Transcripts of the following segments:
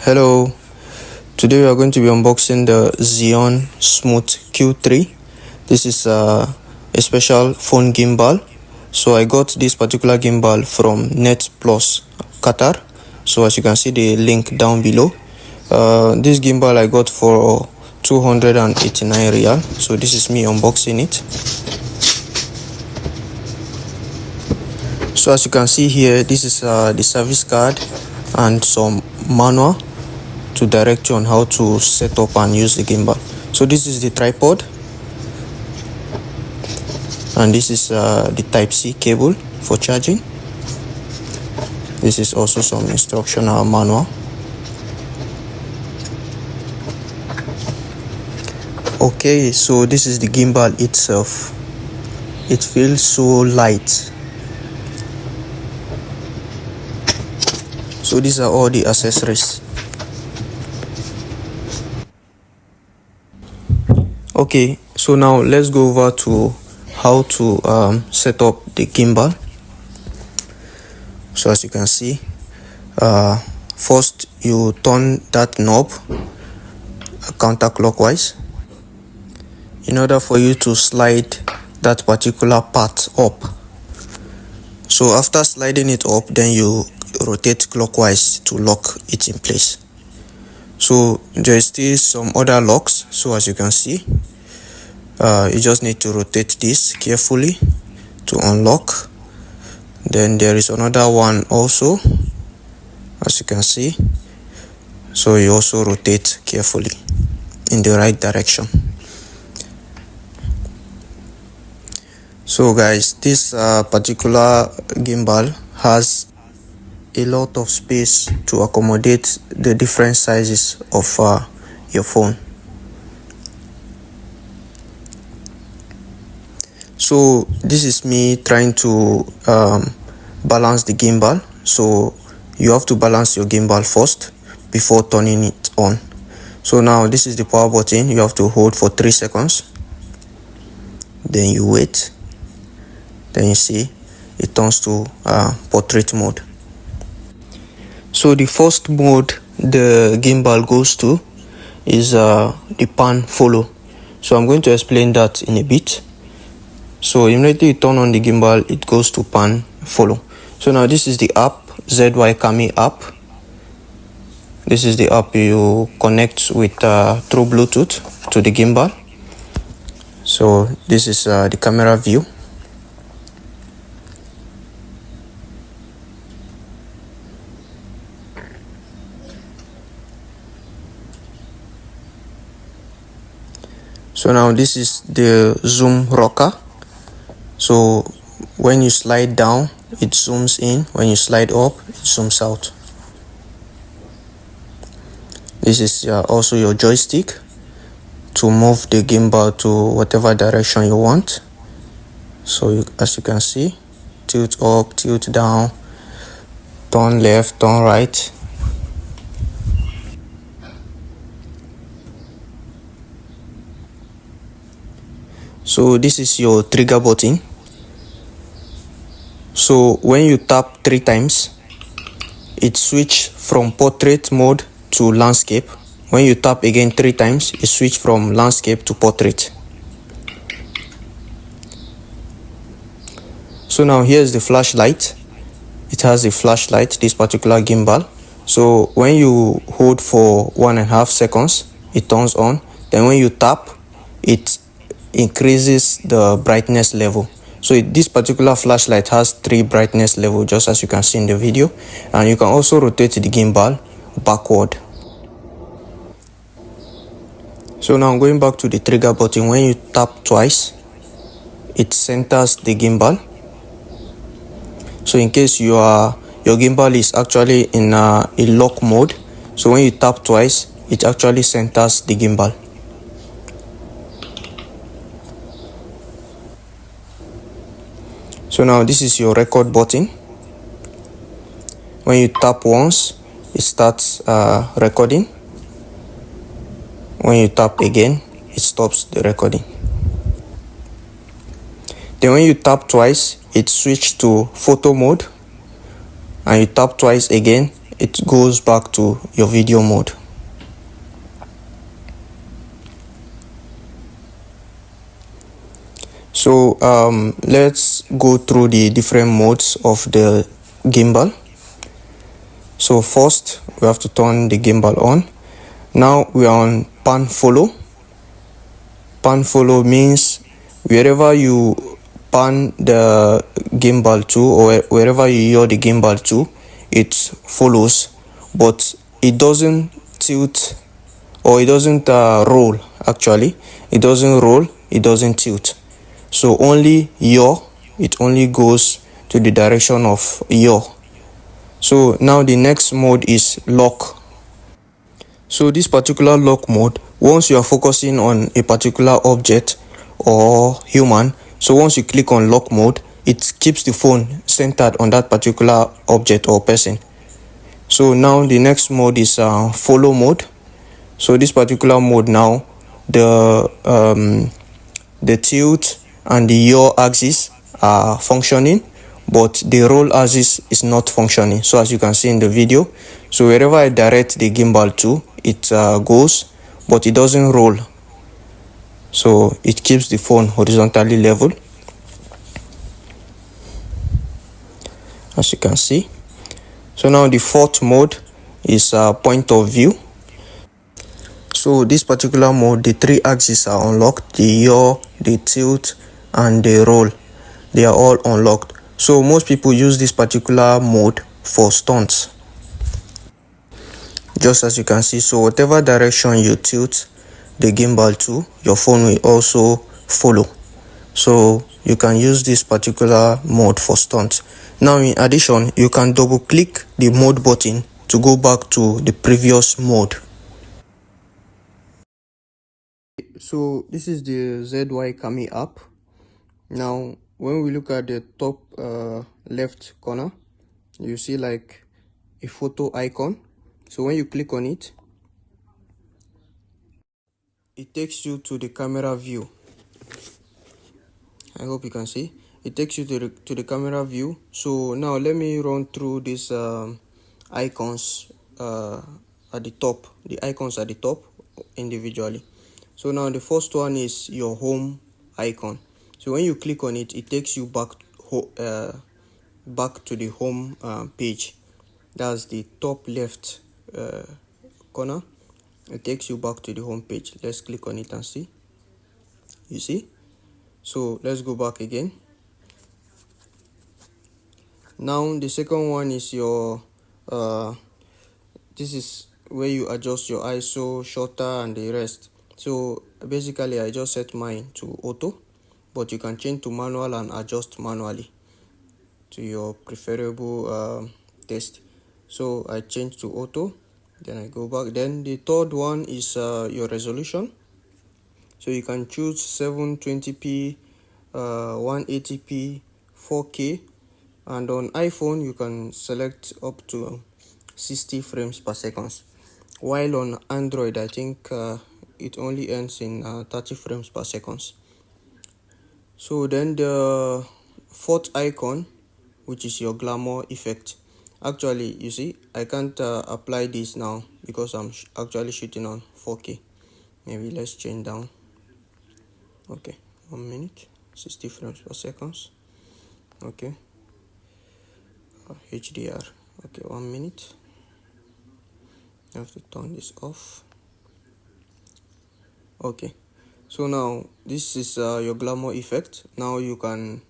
Hello, today we are going to be unboxing the ZYIYUN SMOOTH-Q3. This is a special phone gimbal. So I got this particular gimbal from Net Plus Qatar. So as you can see the link down below. This gimbal I got for 289 riyal. So this is me unboxing it. So as you can see here, this is the service card and some manual to direct you on how to set up and use the gimbal. So this is the tripod, and this is the Type-C cable for charging. This is also some instructional manual. Okay, so this is the gimbal itself. It feels so light. So these are all the accessories. Okay, so now let's go over to how to set up the gimbal. So as you can see, first you turn that knob counterclockwise in order for you to slide that particular part up. So after sliding it up, then you rotate clockwise to lock it in place. So there is still some other locks. So as you can see, you just need to rotate this carefully to unlock. Then there is another one also, as you can see. So you also rotate carefully in the right direction. So guys, this particular gimbal has a lot of space to accommodate the different sizes of your phone. So this is me trying to balance the gimbal. So you have to balance your gimbal first before turning it on. So now this is the power button. You have to hold for 3 seconds. Then you wait. Then you see it turns to portrait mode. So the first mode the gimbal goes to is the pan follow. So I'm going to explain that in a bit. So immediately you turn on the gimbal, it goes to pan follow. So now this is the app, ZYIYUN app. This is the app you connect with through Bluetooth to the gimbal. So this is the camera view. So now this is the zoom rocker. So when you slide down, it zooms in. When you slide up, it zooms out. This is also your joystick to move the gimbal to whatever direction you want. So as you can see, tilt up, tilt down, turn left, turn right. So this is your trigger button. So when you tap 3 times, it switches from portrait mode to landscape. When you tap again 3 times, it switches from landscape to portrait. So now here's the flashlight. It has a flashlight, this particular gimbal. So when you hold for 1.5 seconds, it turns on. Then when you tap, it increases the brightness level. So this particular flashlight has 3 brightness levels, just as you can see in the video. And you can also rotate the gimbal backward. So now going back to the trigger button, when you tap twice, it centers the gimbal. So in case your gimbal is actually in a lock mode, so when you tap twice, it actually centers the gimbal. So now this is your record button. When you tap once, it starts recording. When you tap again, it stops the recording. Then when you tap twice, it switches to photo mode. And you tap twice again, it goes back to your video mode. So let's go through the different modes of the gimbal. So first we have to turn the gimbal on. Now we are on pan follow. Pan follow means wherever you pan the gimbal to, or wherever you yaw the gimbal to, it follows, but it doesn't tilt, or it doesn't roll. Actually, it doesn't roll, it doesn't tilt. So only yaw, it only goes to the direction of yaw. So now the next mode is lock. So this particular lock mode, once you are focusing on a particular object or human, so once you click on lock mode, it keeps the phone centered on that particular object or person. So now the next mode is follow mode. So this particular mode now, the tilt and the yaw axis are functioning, but the roll axis is not functioning. So as you can see in the video, so wherever I direct the gimbal to, it goes, but it doesn't roll. So it keeps the phone horizontally level, as you can see. So now the fourth mode is point of view. So this particular mode, the three axes are unlocked: the yaw, the tilt, and the roll. They are all unlocked. So most people use this particular mode for stunts, just as you can see. So whatever direction you tilt the gimbal to, your phone will also follow. So you can use this particular mode for stunts. Now in addition, you can double click the mode button to go back to the previous mode. So this is the ZYIYUN app. Now when we look at the top left corner, you see like a photo icon. So when you click on it, it takes you to the camera view. I hope you can see. It takes you to the camera view. So now let me run through these icons at the top. The icons at the top individually. So now the first one is your home icon. So when you click on it, it takes you back to the home page. That's the top left corner. It takes you back to the home page. Let's click on it and see. You see? So let's go back again. Now the second one is your this is where you adjust your ISO, shutter, and the rest. So basically I just set mine to auto, but you can change to manual and adjust manually to your preferable test. So I change to auto, then I go back. Then the third one is your resolution. So you can choose 720p, 180p, 4K, and on iPhone you can select up to 60 frames per second, while on Android I think it only ends in 30 frames per second. So then the fourth icon, which is your glamour effect. Actually, you see, I can't apply this now because I'm actually shooting on 4K. Maybe let's change down. Okay, 1 minute, 60 frames per second. Okay, HDR. Okay, 1 minute. I have to turn this off. Okay, so now this is your glamour effect. Now you can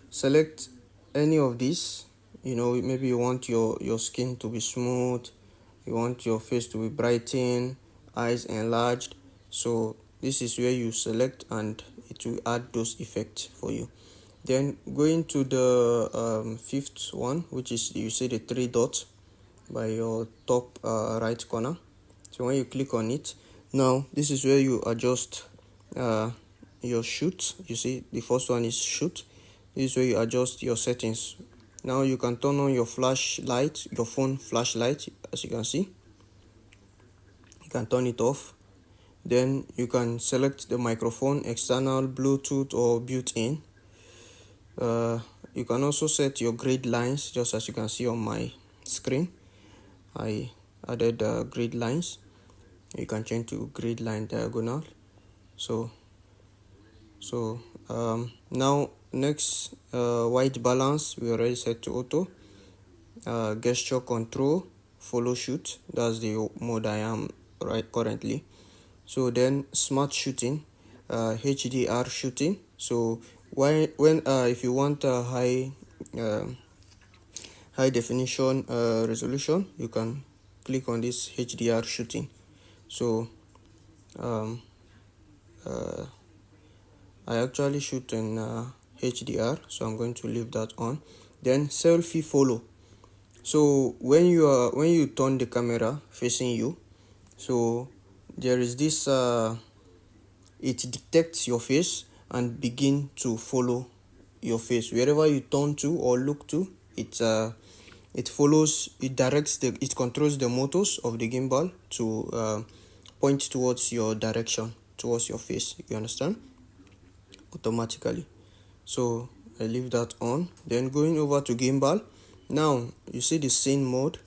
select any of these. You know, maybe you want your skin to be smooth, you want your face to be brightened, eyes enlarged. So this is where you select and it will add those effects for you. Then going to the fifth one, which is, you see the three dots by your top right corner. So when you click on it, now this is where you adjust your shoot. You see the first one is shoot. This is where you adjust your settings. Now you can turn on your flashlight, your phone flashlight. As you can see, you can turn it off. Then you can select the microphone, external, Bluetooth, or built-in. You can also set your grid lines, just as you can see on my screen, I added grid lines. You can change to grid line diagonal. So now next, white balance we already set to auto. Gesture control, follow shoot, that's the mode I am right currently. So then smart shooting, HDR shooting. So when if you want a high definition resolution, you can click on this HDR shooting. So I actually shoot in HDR, so I'm going to leave that on. Then selfie follow. So when you turn the camera facing you, so there is this it detects your face and begin to follow your face wherever you turn to or look to. It follows, it directs it controls the motors of the gimbal to point towards your direction, towards your face. You understand? Automatically. So I leave that on. Then going over to gimbal, now you see the scene mode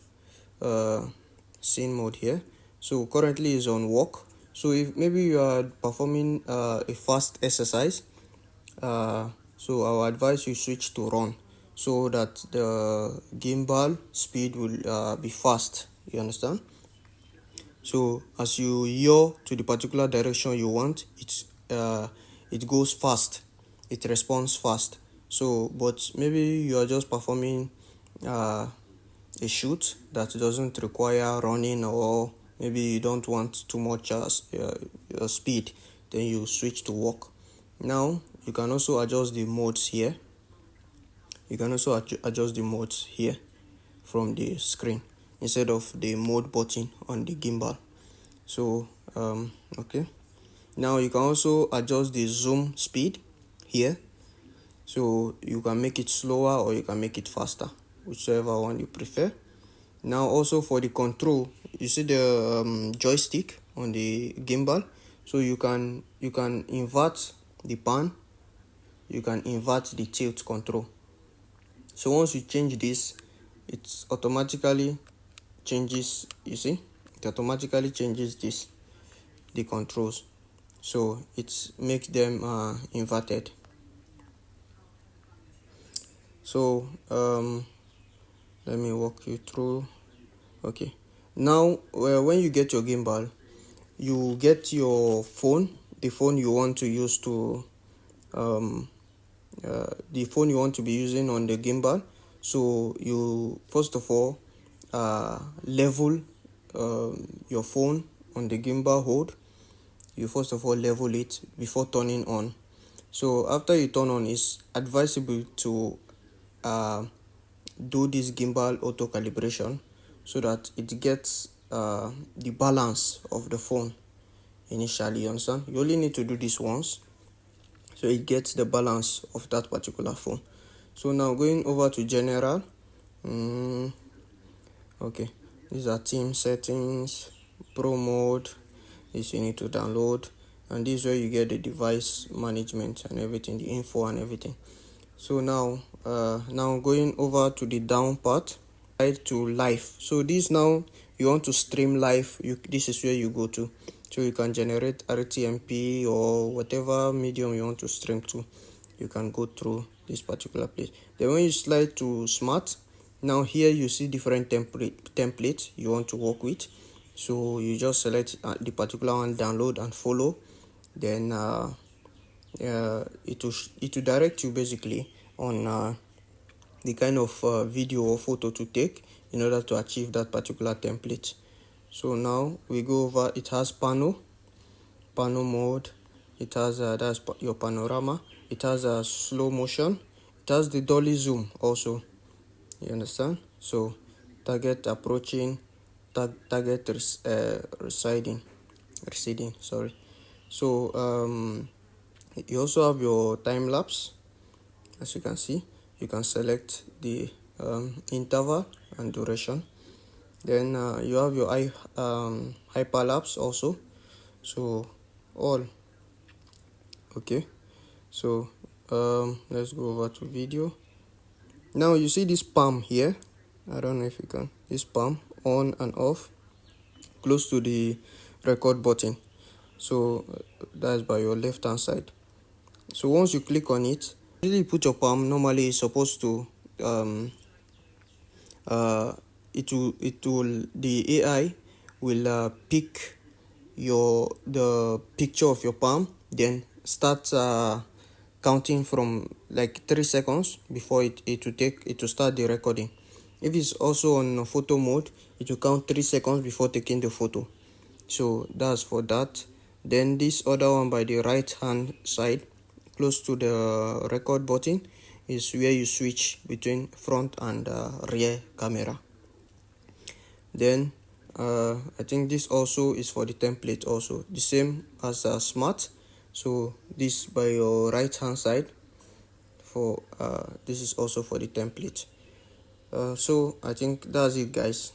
here. So currently is on walk. So if maybe you are performing a fast exercise, so I will advise you switch to run, so that the gimbal speed will be fast. You understand? So as you yaw to the particular direction you want, it goes fast, it responds fast. So but maybe you are just performing a shoot that doesn't require running, or maybe you don't want too much speed, then you switch to walk. Now you can also adjust the modes here. You can also adjust the modes here from the screen instead of the mode button on the gimbal. So okay, now you can also adjust the zoom speed here, so you can make it slower or you can make it faster, whichever one you prefer. Now also for the control, you see the joystick on the gimbal, so you can invert the pan, you can invert the tilt control. So once you change this, it automatically changes, you see, it automatically changes the controls, so it makes them inverted. So let me walk you through. Okay, now when you get your gimbal, you get your phone, the phone you want to use to the phone you want to be using on the gimbal. So you first of all level your phone on the gimbal hold. You first of all level it before turning on. So after you turn on, it's advisable to do this gimbal auto calibration, so that it gets the balance of the phone initially. You understand? You only need to do this once, so it gets the balance of that particular phone. So now going over to general, okay, these are team settings, pro mode. This you need to download, and this is where you get the device management and everything, the info and everything. So now going over to the down part, right to live. So this, now you want to stream live, this is where you go to, so you can generate RTMP or whatever medium you want to stream to. You can go through this particular place. Then when you slide to smart, now here you see different templates you want to work with. So you just select the particular one, download and follow. Then it will direct you basically on the kind of video or photo to take in order to achieve that particular template. So now we go over, it has panel mode, it has that's your panorama, it has a slow motion, it has the dolly zoom also. You understand? So target approaching, target receding, sorry. So you also have your time lapse. As you can see, you can select the interval and duration. Then you have your hyperlapse also. So all okay. So let's go over to video. Now you see this palm here, I don't know if you can, this palm on and off close to the record button. So that's by your left hand side. So once you click on it, really put your palm. Normally it's supposed to the AI will pick the picture of your palm, then start counting from like 3 seconds before it will start the recording. If it's also on photo mode, it will count 3 seconds before taking the photo. So that's for that. Then this other one by the right hand side close to the record button is where you switch between front and rear camera. Then I think this also is for the template, also the same as smart. So this by your right hand side, for this is also for the template. So I think that's it, guys.